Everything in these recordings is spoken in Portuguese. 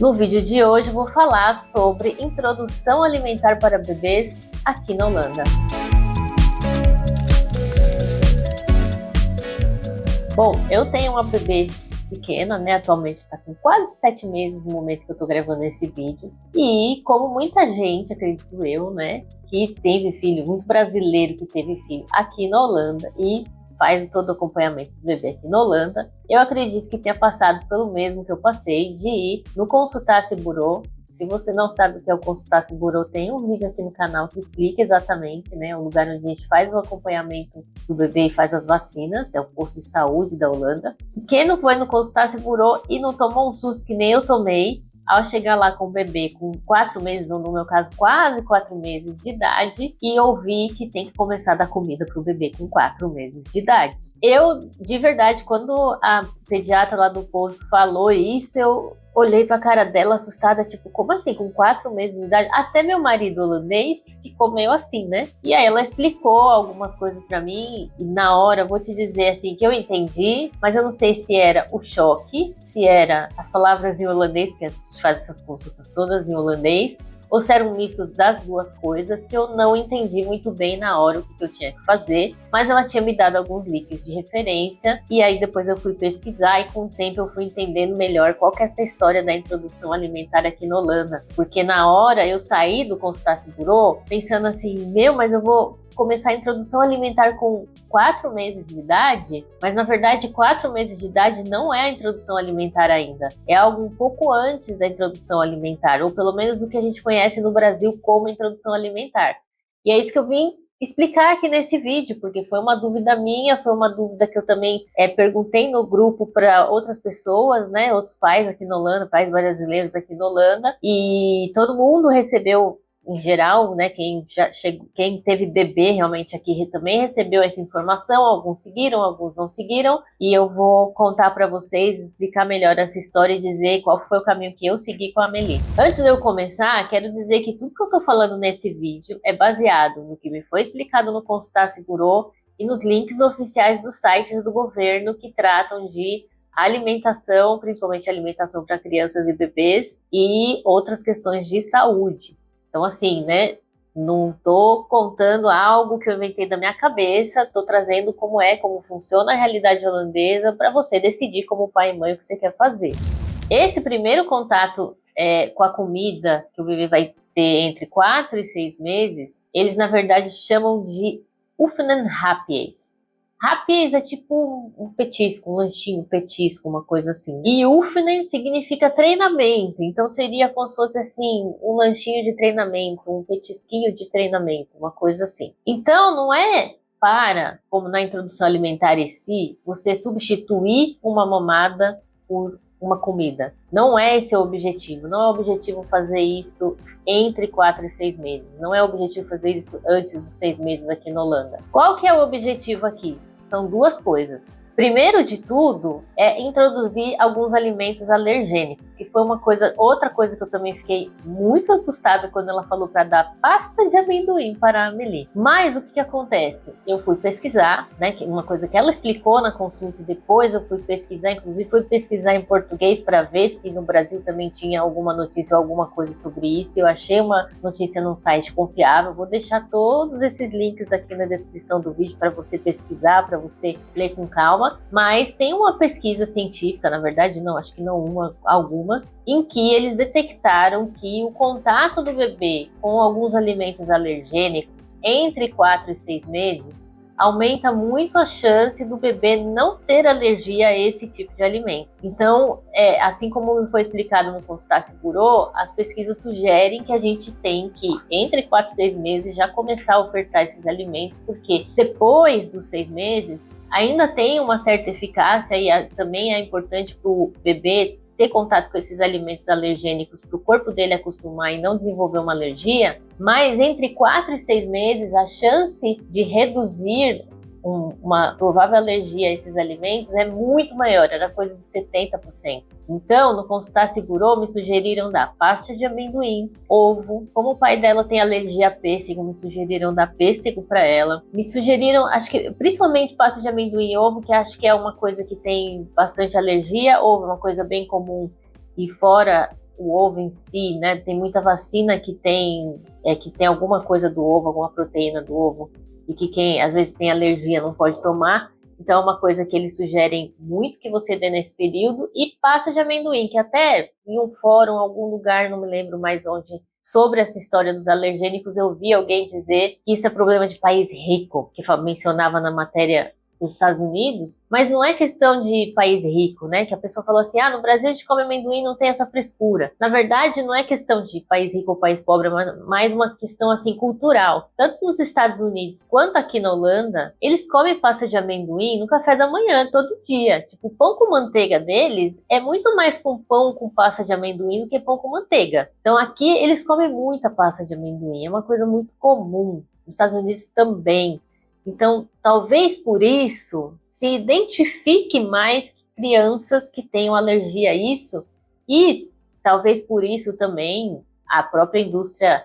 No vídeo de hoje eu vou falar sobre introdução alimentar para bebês aqui na Holanda. Bom, eu tenho uma bebê pequena, né? Atualmente está com quase 7 meses no momento que eu tô gravando esse vídeo. E como muita gente, acredito eu, né, que teve filho, muito brasileiro que teve filho aqui na Holanda e faz todo o acompanhamento do bebê aqui na Holanda, eu acredito que tenha passado pelo mesmo que eu passei de ir no Consultar-se Bureau. Se você não sabe o que é o Consultar-se Bureau, tem um vídeo aqui no canal que explica exatamente, né, o lugar onde a gente faz o acompanhamento do bebê e faz as vacinas, é o posto de saúde da Holanda. Quem não foi no Consultar-se Bureau e não tomou um susto que nem eu tomei, ao chegar lá com o bebê com 4 meses, ou no meu caso quase 4 meses de idade, e ouvir que tem que começar a dar comida para o bebê com 4 meses de idade. Eu, de verdade, quando a pediatra lá do posto falou isso, eu olhei pra cara dela assustada, tipo, como assim, com 4 meses de idade? Até meu marido holandês ficou meio assim, né? E aí ela explicou algumas coisas pra mim, e na hora, vou te dizer assim, que eu entendi, mas eu não sei se era o choque, se era as palavras em holandês, porque a gente faz essas consultas todas em holandês, ou se eram mistos das duas coisas, que eu não entendi muito bem na hora o que eu tinha que fazer, mas ela tinha me dado alguns links de referência, e aí depois eu fui pesquisar, e com o tempo eu fui entendendo melhor qual que é essa história da introdução alimentar aqui na Holanda, porque na hora eu saí do Consultar-se Bureau pensando assim, mas eu vou começar a introdução alimentar com 4 meses de idade, mas na verdade 4 meses de idade não é a introdução alimentar ainda, é algo um pouco antes da introdução alimentar, ou pelo menos do que a gente conhece no Brasil como introdução alimentar. E é isso que eu vim explicar aqui nesse vídeo, porque foi uma dúvida minha, foi uma dúvida que eu também perguntei no grupo para outras pessoas, né, os pais aqui na Holanda, pais brasileiros aqui na Holanda, e todo mundo recebeu, em geral, né, quem teve bebê realmente aqui também recebeu essa informação, alguns seguiram, alguns não seguiram, e eu vou contar para vocês, explicar melhor essa história e dizer qual foi o caminho que eu segui com a Amelie. Antes de eu começar, quero dizer que tudo que eu tô falando nesse vídeo é baseado no que me foi explicado no Consultar-se Bureau e nos links oficiais dos sites do governo que tratam de alimentação, principalmente alimentação para crianças e bebês e outras questões de saúde. Então, assim, né, não tô contando algo que eu inventei da minha cabeça, tô trazendo como funciona a realidade holandesa para você decidir como pai e mãe o que você quer fazer. Esse primeiro contato com a comida que o bebê vai ter entre 4 e 6 meses, eles na verdade chamam de oefenen-hapjes. Hapjes é tipo um petisco, um lanchinho petisco, uma coisa assim. E oefenen significa treinamento, então seria como se fosse assim, um lanchinho de treinamento, um petisquinho de treinamento, uma coisa assim. Então não é como na introdução alimentar em si, você substituir uma mamada por uma comida. Não é esse o objetivo, não é o objetivo fazer isso entre 4 e 6 meses, não é o objetivo fazer isso antes dos 6 meses aqui na Holanda. Qual que é o objetivo aqui? São duas coisas. Primeiro de tudo é introduzir alguns alimentos alergênicos, que foi outra coisa que eu também fiquei muito assustada quando ela falou para dar pasta de amendoim para a Amelie. Mas o que acontece? Eu fui pesquisar, né, uma coisa que ela explicou na consulta, e depois eu fui pesquisar, inclusive fui pesquisar em português para ver se no Brasil também tinha alguma notícia ou alguma coisa sobre isso. Eu achei uma notícia num site confiável, vou deixar todos esses links aqui na descrição do vídeo para você pesquisar, para você ler com calma. Mas tem uma pesquisa científica, na verdade não, acho que não uma, algumas, em que eles detectaram que o contato do bebê com alguns alimentos alergênicos entre 4 e 6 meses aumenta muito a chance do bebê não ter alergia a esse tipo de alimento. Então, assim como foi explicado no Consultar-se Bureau, as pesquisas sugerem que a gente tem que, entre 4 e 6 meses, já começar a ofertar esses alimentos, porque depois dos 6 meses, ainda tem uma certa eficácia e também é importante para o bebê ter contato com esses alimentos alergênicos para o corpo dele acostumar e não desenvolver uma alergia, mas entre 4 e 6 meses a chance de reduzir uma provável alergia a esses alimentos é muito maior, era coisa de 70%. Então, no Consultar-se Bureau, me sugeriram dar pasta de amendoim, ovo. Como o pai dela tem alergia a pêssego, me sugeriram dar pêssego para ela. Me sugeriram, acho que principalmente pasta de amendoim e ovo, que acho que é uma coisa que tem bastante alergia, ovo é uma coisa bem comum e fora o ovo em si, né? Tem muita vacina que tem alguma coisa do ovo, alguma proteína do ovo, e que quem às vezes tem alergia não pode tomar. Então é uma coisa que eles sugerem muito que você dê nesse período. E pasta de amendoim, que até em um fórum, algum lugar, não me lembro mais onde, sobre essa história dos alergênicos, eu vi alguém dizer que isso é problema de país rico, que mencionava na matéria dos Estados Unidos, mas não é questão de país rico, né? Que a pessoa falou assim, no Brasil a gente come amendoim, não tem essa frescura. Na verdade, não é questão de país rico ou país pobre, mas mais uma questão assim cultural. Tanto nos Estados Unidos quanto aqui na Holanda, eles comem pasta de amendoim no café da manhã, todo dia. Tipo, o pão com manteiga deles é muito mais com pão com pasta de amendoim do que pão com manteiga. Então aqui eles comem muita pasta de amendoim, é uma coisa muito comum. Nos Estados Unidos também. Então, talvez por isso se identifique mais crianças que tenham alergia a isso, e talvez por isso também a própria indústria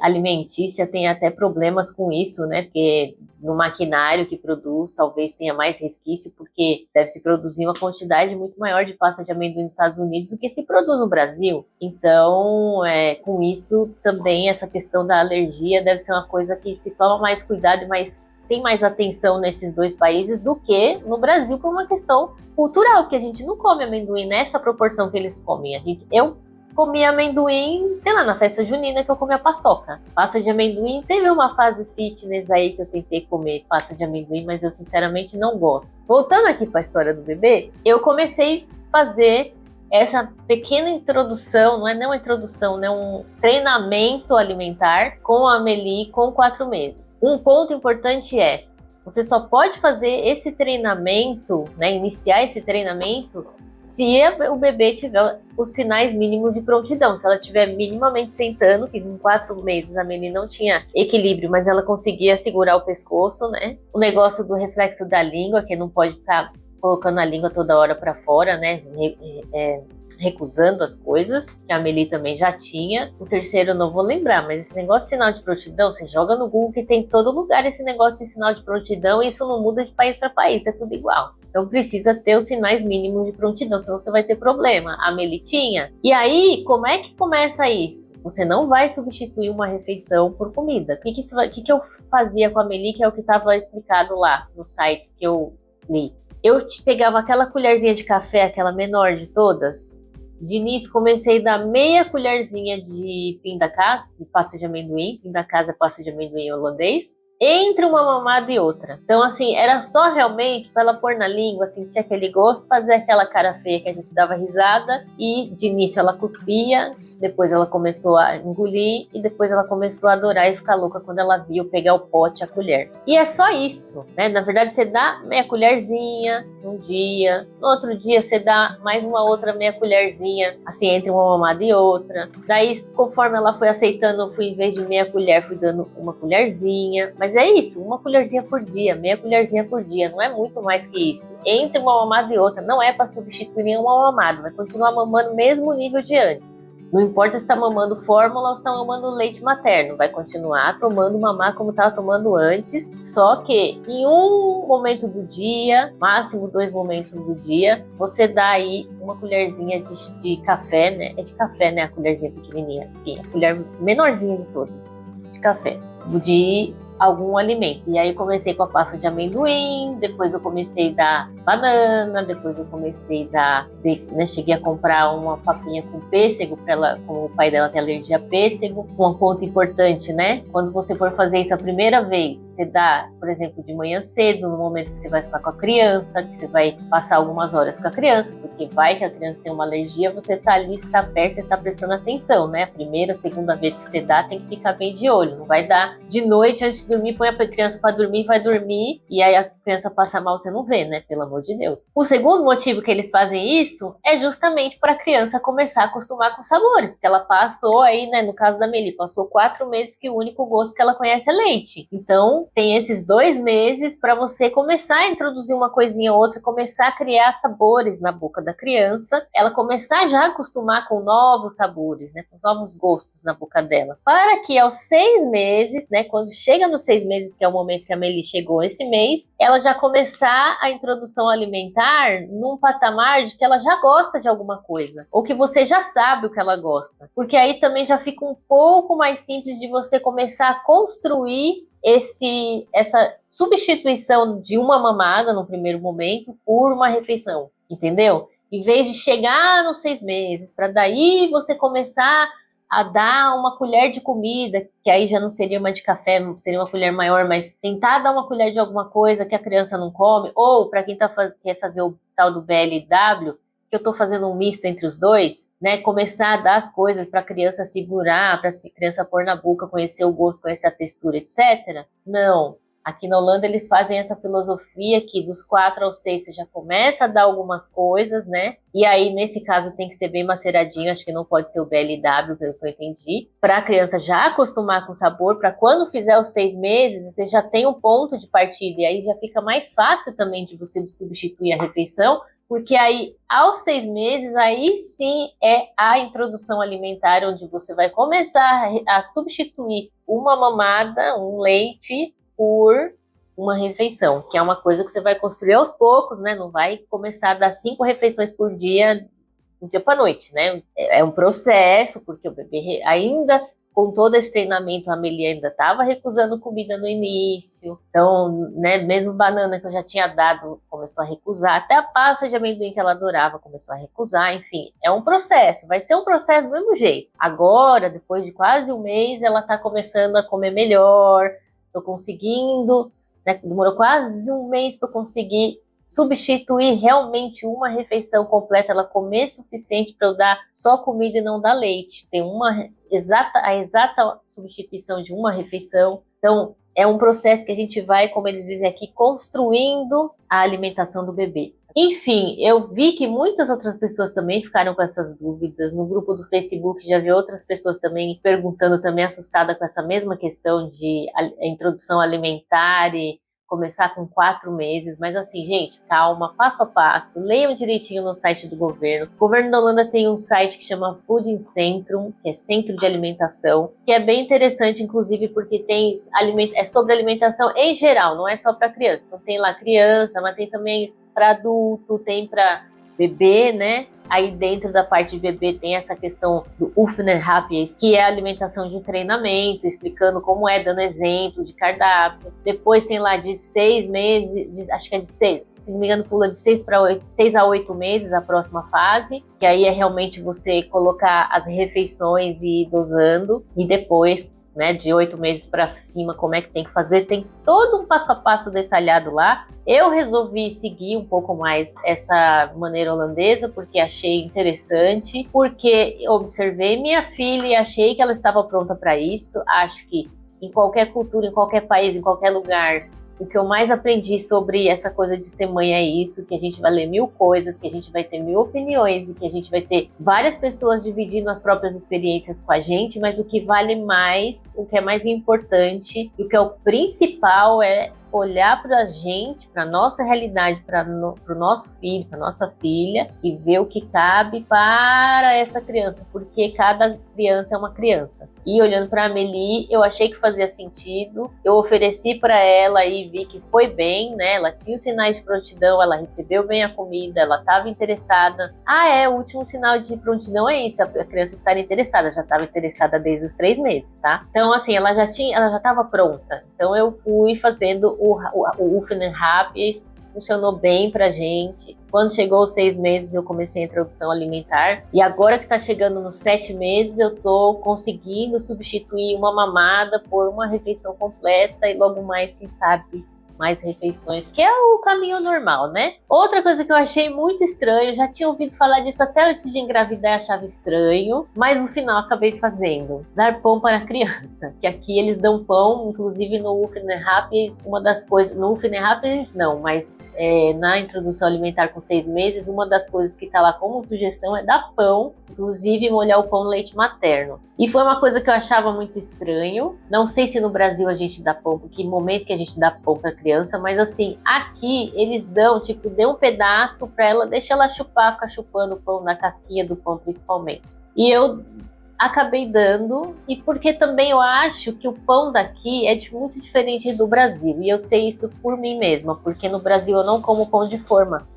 alimentícia tenha até problemas com isso, né? Porque no maquinário que produz talvez tenha mais resquício, porque deve se produzir uma quantidade muito maior de pasta de amendoim nos Estados Unidos do que se produz no Brasil. Então, com isso também essa questão da alergia deve ser uma coisa que se toma mais cuidado e tem mais atenção nesses dois países do que no Brasil, por uma questão cultural, que a gente não come amendoim nessa proporção que eles comem. Eu comia amendoim, sei lá, na festa junina que eu comia paçoca. Pasta de amendoim, teve uma fase fitness aí que eu tentei comer pasta de amendoim, mas eu sinceramente não gosto. Voltando aqui para a história do bebê, eu comecei a fazer essa pequena introdução, não é nem uma introdução, né, um treinamento alimentar com a Amelie com 4 meses. Um ponto importante você só pode fazer esse treinamento, né, iniciar esse treinamento, se o bebê tiver os sinais mínimos de prontidão. Se ela estiver minimamente sentando, que com 4 meses a Amelie não tinha equilíbrio, mas ela conseguia segurar o pescoço, né? O negócio do reflexo da língua, que não pode ficar colocando a língua toda hora para fora, né? Recusando as coisas, que a Amelie também já tinha. O terceiro eu não vou lembrar, mas esse negócio de sinal de prontidão, você joga no Google que tem em todo lugar esse negócio de sinal de prontidão, e isso não muda de país para país, é tudo igual. Então precisa ter os sinais mínimos de prontidão, senão você vai ter problema. A Amelie tinha. E aí, como é que começa isso? Você não vai substituir uma refeição por comida. O que eu fazia com a Amelie, que é o que estava explicado lá nos sites que eu li? Eu pegava aquela colherzinha de café, aquela menor de todas. De início, comecei a dar meia colherzinha de pindakaas, de pasta de amendoim. Pindakaas é pasta de amendoim holandês. Entre uma mamada e outra. Então, assim, era só realmente para ela pôr na língua, sentir aquele gosto, fazer aquela cara feia que a gente dava risada. E de início ela cuspia, depois ela começou a engolir e depois ela começou a adorar e ficar louca quando ela viu pegar o pote, a colher. E é só isso, né? Na verdade, você dá meia colherzinha num dia, no outro dia você dá mais uma outra meia colherzinha, assim, entre uma mamada e outra. Daí, conforme ela foi aceitando, eu fui, em vez de meia colher, fui dando uma colherzinha. Mas é isso, uma colherzinha por dia, meia colherzinha por dia, não é muito mais que isso. Entre uma mamada e outra, não é para substituir nenhuma mamada, vai continuar mamando o mesmo nível de antes. Não importa se está mamando fórmula ou se está mamando leite materno, vai continuar tomando mamar como estava tomando antes, só que em um momento do dia, máximo 2 momentos do dia, você dá aí uma colherzinha de café, né? É de café, né? A colherzinha pequenininha, enfim, a colher menorzinha de todas, de café, de algum alimento. E aí comecei com a pasta de amendoim, depois eu comecei a dar banana, depois eu comecei a dar, cheguei a comprar uma papinha com pêssego para ela, como o pai dela tem alergia a pêssego. Um ponto importante, né? Quando você for fazer isso a primeira vez, você dá, por exemplo, de manhã cedo, no momento que você vai ficar com a criança, que você vai passar algumas horas com a criança, porque vai que a criança tem uma alergia, você tá ali, você tá perto, você tá prestando atenção, né? A primeira, segunda vez que você dá, tem que ficar bem de olho, não vai dar de noite antes de dormir, põe a criança para dormir, vai dormir, e aí a criança passa mal, você não vê, né? Pelo amor de Deus. O segundo motivo que eles fazem isso é justamente para a criança começar a acostumar com os sabores, porque ela passou aí, né? No caso da Amelie, passou 4 meses que o único gosto que ela conhece é leite. Então, tem esses 2 meses para você começar a introduzir uma coisinha ou outra, começar a criar sabores na boca da criança, ela começar já a acostumar com novos sabores, né? Com novos gostos na boca dela. Para que aos 6 meses, né? Quando chega nos dos 6 meses, que é o momento que a Meli chegou esse mês, ela já começar a introdução alimentar num patamar de que ela já gosta de alguma coisa, ou que você já sabe o que ela gosta. Porque aí também já fica um pouco mais simples de você começar a construir essa substituição de uma mamada no primeiro momento por uma refeição, entendeu? Em vez de chegar nos 6 meses, para daí você começar a dar uma colher de comida, que aí já não seria uma de café, seria uma colher maior, mas tentar dar uma colher de alguma coisa que a criança não come, ou para quem quer fazer o tal do BLW, que eu estou fazendo um misto entre os dois, né? Começar a dar as coisas para a criança segurar, para a criança pôr na boca, conhecer o gosto, conhecer a textura, etc. Não. Aqui na Holanda eles fazem essa filosofia que dos 4 aos 6 você já começa a dar algumas coisas, né? E aí, nesse caso, tem que ser bem maceradinho, acho que não pode ser o BLW, pelo que eu entendi, para a criança já acostumar com o sabor, para quando fizer os 6 meses, você já tem um ponto de partida, e aí já fica mais fácil também de você substituir a refeição, porque aí, aos 6 meses, aí sim é a introdução alimentar, onde você vai começar a substituir uma mamada, um leite, por uma refeição, que é uma coisa que você vai construir aos poucos, né? Não vai começar a dar 5 refeições por dia, do dia para noite, né? É um processo, porque o bebê ainda, com todo esse treinamento, a Amelie ainda estava recusando comida no início. Então, né, mesmo banana que eu já tinha dado, começou a recusar. Até a pasta de amendoim que ela adorava começou a recusar. Enfim, é um processo. Vai ser um processo do mesmo jeito. Agora, depois de quase um mês, ela está começando a comer melhor. Estou conseguindo, né, demorou quase um mês para conseguir substituir realmente uma refeição completa, ela comer suficiente para eu dar só comida e não dar leite. Tem a exata substituição de uma refeição. Então, é um processo que a gente vai, como eles dizem aqui, construindo a alimentação do bebê. Enfim, eu vi que muitas outras pessoas também ficaram com essas dúvidas. No grupo do Facebook já vi outras pessoas também perguntando, também assustada com essa mesma questão de introdução alimentar e começar com 4 meses, mas assim, gente, calma, passo a passo, leiam direitinho no site do governo. O governo da Holanda tem um site que chama Food Centrum, que é Centro de Alimentação, que é bem interessante, inclusive, porque é sobre alimentação em geral, não é só para criança. Então tem lá criança, mas tem também para adulto, tem para bebê, né? Aí dentro da parte de bebê tem essa questão do Uffenhappy, que é a alimentação de treinamento, explicando como é, dando exemplo de cardápio. Depois tem lá de 6 meses, acho que é de 6, se não me engano pula de 6 a 8 meses a próxima fase, que aí é realmente você colocar as refeições e ir dosando, e depois, né, de 8 meses para cima, como é que tem que fazer, tem todo um passo a passo detalhado lá. Eu resolvi seguir um pouco mais essa maneira holandesa, porque achei interessante, porque observei minha filha e achei que ela estava pronta para isso. Acho que em qualquer cultura, em qualquer país, em qualquer lugar, o que eu mais aprendi sobre essa coisa de ser mãe é isso, que a gente vai ler 1000 coisas, que a gente vai ter 1000 opiniões e que a gente vai ter várias pessoas dividindo as próprias experiências com a gente, mas o que vale mais, o que é mais importante e o que é o principal é olhar para a gente, para a nossa realidade, para o nosso filho, para nossa filha e ver o que cabe para essa criança, porque cada criança é uma criança. E olhando para a Amelie, eu achei que fazia sentido, eu ofereci para ela e vi que foi bem, né? Ela tinha os sinais de prontidão, ela recebeu bem a comida, ela estava interessada. O último sinal de prontidão é isso, a criança estar interessada, já estava interessada desde os 3 meses, tá? Então, assim, ela já estava pronta. Então, eu fui fazendo o Uffenhappy, funcionou bem pra gente. Quando chegou aos 6 meses, eu comecei a introdução alimentar. E agora que tá chegando nos 7 meses, eu tô conseguindo substituir uma mamada por uma refeição completa e logo mais, quem sabe, mais refeições, que é o caminho normal, né? Outra coisa que eu achei muito estranho, já tinha ouvido falar disso até antes de engravidar, achava estranho, mas no final acabei fazendo, dar pão para a criança, que aqui eles dão pão, inclusive no Uffenhappy, uma das coisas, no Uffenhappy não, mas na introdução alimentar com 6 meses, uma das coisas que tá lá como sugestão é dar pão, inclusive molhar o pão no leite materno. E foi uma coisa que eu achava muito estranho, não sei se no Brasil a gente dá pão, porque momento que a gente dá pão para criança, mas assim, aqui eles dão, tipo, dê um pedaço pra ela, deixa ela chupar, ficar chupando o pão, na casquinha do pão principalmente. E eu acabei dando, e porque também eu acho que o pão daqui é muito diferente do Brasil, e eu sei isso por mim mesma, porque no Brasil eu não como pão de forma,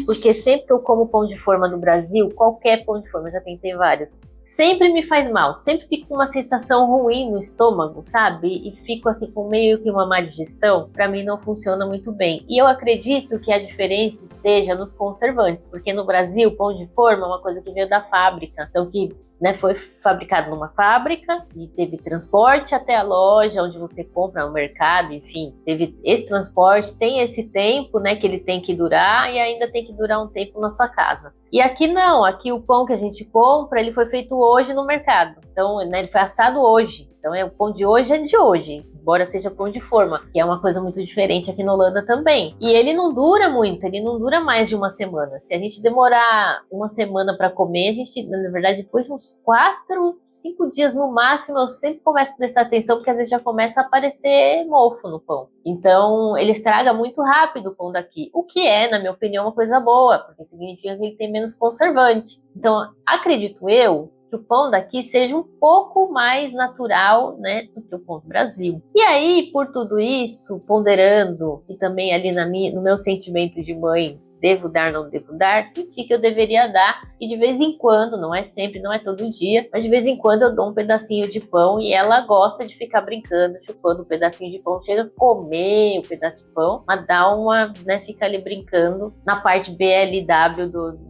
porque sempre que eu como pão de forma no Brasil, qualquer pão de forma, eu já tentei vários, sempre me faz mal, sempre fico com uma sensação ruim no estômago, sabe? E fico assim com meio que uma má digestão, pra mim não funciona muito bem. E eu acredito que a diferença esteja nos conservantes, porque no Brasil, pão de forma é uma coisa que veio da fábrica, então que foi fabricado numa fábrica e teve transporte até a loja onde você compra no mercado, enfim, teve esse transporte, tem esse tempo, né, que ele tem que durar e ainda tem que durar um tempo na sua casa. E aqui não, aqui o pão que a gente compra, ele foi feito hoje no mercado, então, né, ele foi assado hoje, então o pão de hoje é de hoje, embora seja pão de forma, que é uma coisa muito diferente aqui na Holanda também. E ele não dura muito, ele não dura mais de uma semana. Se a gente demorar uma semana para comer, a gente, na verdade, depois de uns 4, 5 dias no máximo, eu sempre começo a prestar atenção, porque às vezes já começa a aparecer mofo no pão. Então, ele estraga muito rápido o pão daqui, o que é, na minha opinião, uma coisa boa, porque significa que ele tem menos conservante. Então, acredito eu, que o pão daqui seja um pouco mais natural, né, do que o pão do Brasil. E aí, por tudo isso, ponderando, e também ali no meu sentimento de mãe, devo dar, não devo dar, senti que eu deveria dar, e de vez em quando, não é sempre, não é todo dia, mas de vez em quando eu dou um pedacinho de pão, e ela gosta de ficar brincando, chupando um pedacinho de pão, chega a comer o pedaço de pão, mas dá uma, né, fica ali brincando na parte BLW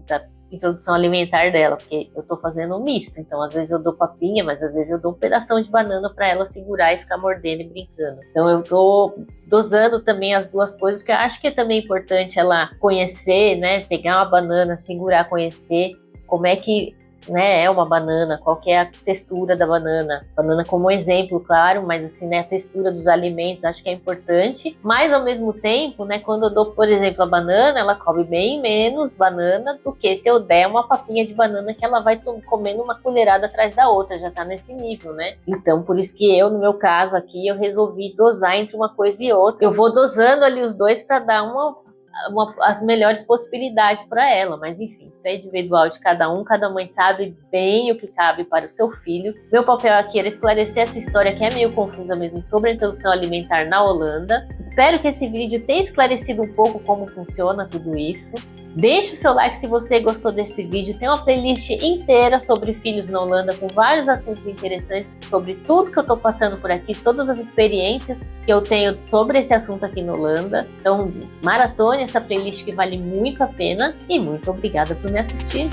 da introdução alimentar dela, porque eu tô fazendo um misto, então às vezes eu dou papinha, mas às vezes eu dou um pedação de banana para ela segurar e ficar mordendo e brincando. Então eu tô dosando também as duas coisas, porque eu acho que é também importante ela conhecer, né, pegar uma banana, segurar, conhecer como é que, né, é uma banana, qual que é a textura da banana. Banana como exemplo, claro, mas assim, né, a textura dos alimentos acho que é importante, mas ao mesmo tempo, né, quando eu dou, por exemplo, a banana, ela come bem menos banana do que se eu der uma papinha de banana que ela vai comendo uma colherada atrás da outra, já tá nesse nível, né? Então, por isso que eu, no meu caso aqui, eu resolvi dosar entre uma coisa e outra. Eu vou dosando ali os dois para dar as melhores possibilidades para ela, mas enfim, isso é individual de cada mãe sabe bem o que cabe para o seu filho. Meu papel aqui era esclarecer essa história que é meio confusa mesmo sobre a introdução alimentar na Holanda. Espero que esse vídeo tenha esclarecido um pouco como funciona tudo isso. Deixe o seu like se você gostou desse vídeo. Tem uma playlist inteira sobre filhos na Holanda, com vários assuntos interessantes sobre tudo que eu tô passando por aqui, todas as experiências que eu tenho sobre esse assunto aqui na Holanda. Então, maratone essa playlist que vale muito a pena, e muito obrigada por me assistir.